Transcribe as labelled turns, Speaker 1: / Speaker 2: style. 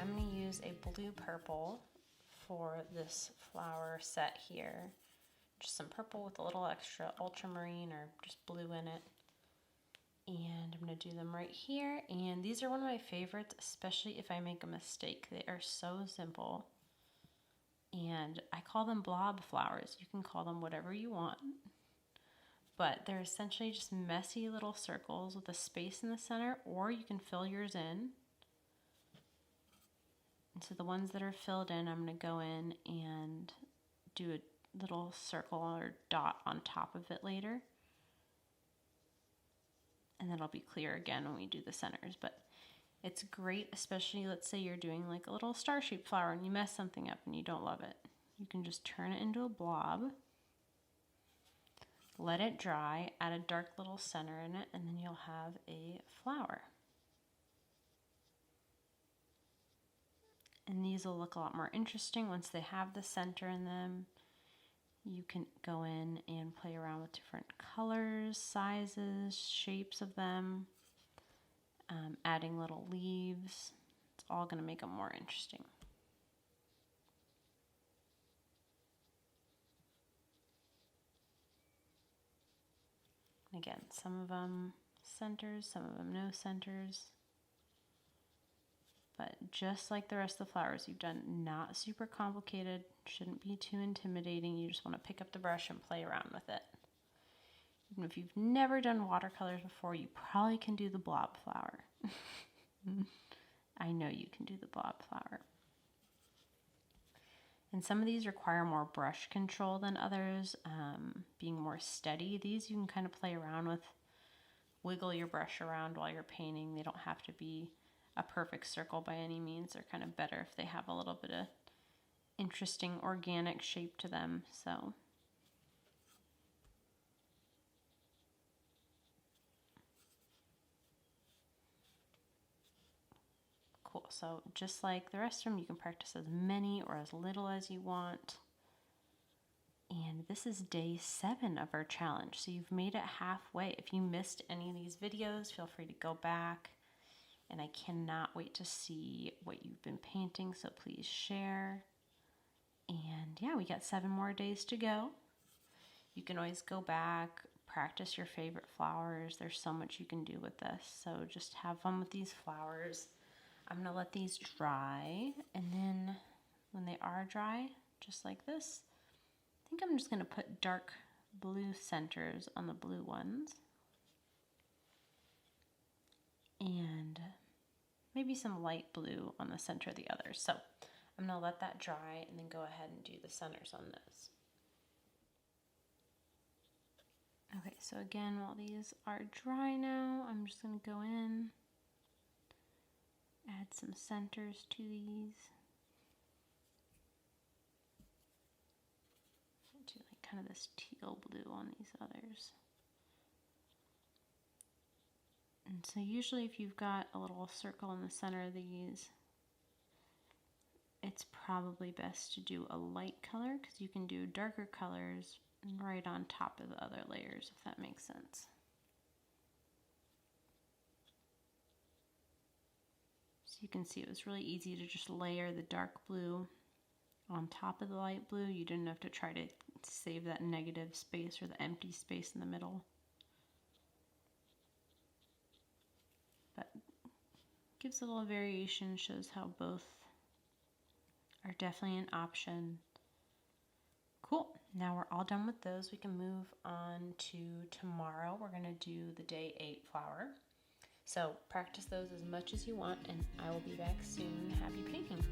Speaker 1: I'm going to use a blue purple for this flower set here. Just some purple with a little extra ultramarine or just blue in it. And I'm going to do them right here. And these are one of my favorites, especially if I make a mistake. They are so simple. And I call them blob flowers. You can call them whatever you want. But they're essentially just messy little circles with a space in the center, or you can fill yours in. And so the ones that are filled in, I'm going to go in and do a little circle or dot on top of it later. And then it'll be clear again when we do the centers. But it's great, especially let's say you're doing like a little star-shaped flower and you mess something up and you don't love it. You can just turn it into a blob, let it dry, add a dark little center in it, and then you'll have a flower. And these will look a lot more interesting once they have the center in them. You can go in and play around with different colors, sizes, shapes of them, adding little leaves. It's all going to make them more interesting. Again, some of them centers, some of them no centers. But just like the rest of the flowers you've done, not super complicated, shouldn't be too intimidating. You just want to pick up the brush and play around with it. Even if you've never done watercolors before, you probably can do the blob flower. I know you can do the blob flower. And some of these require more brush control than others, being more steady. These you can kind of play around with, wiggle your brush around while you're painting. They don't have to be a perfect circle by any means. They're kind of better if they have a little bit of interesting organic shape to them. So cool. So just like the rest of them, you can practice as many or as little as you want. And this is day 7 of our challenge. So you've made it halfway. If you missed any of these videos, feel free to go back. And I cannot wait to see what you've been painting, so please share. And yeah, we got 7 more days to go. You can always go back, practice your favorite flowers. There's so much you can do with this. So just have fun with these flowers. I'm going to let these dry, and then when they are dry, just like this, I think I'm just going to put dark blue centers on the blue ones. And maybe some light blue on the center of the others. So I'm going to let that dry and then go ahead and do the centers on those. Okay, so again, while these are dry now, I'm just going to go in, add some centers to these. Do like kind of this teal blue on these others. And so usually if you've got a little circle in the center of these, it's probably best to do a light color because you can do darker colors right on top of the other layers, if that makes sense. So you can see it was really easy to just layer the dark blue on top of the light blue. You didn't have to try to save that negative space or the empty space in the middle. But gives a little variation, shows how both are definitely an option. Cool, now we're all done with those. We can move on to tomorrow. We're gonna do the day 8 flower. So practice those as much as you want, and I will be back soon. Happy painting.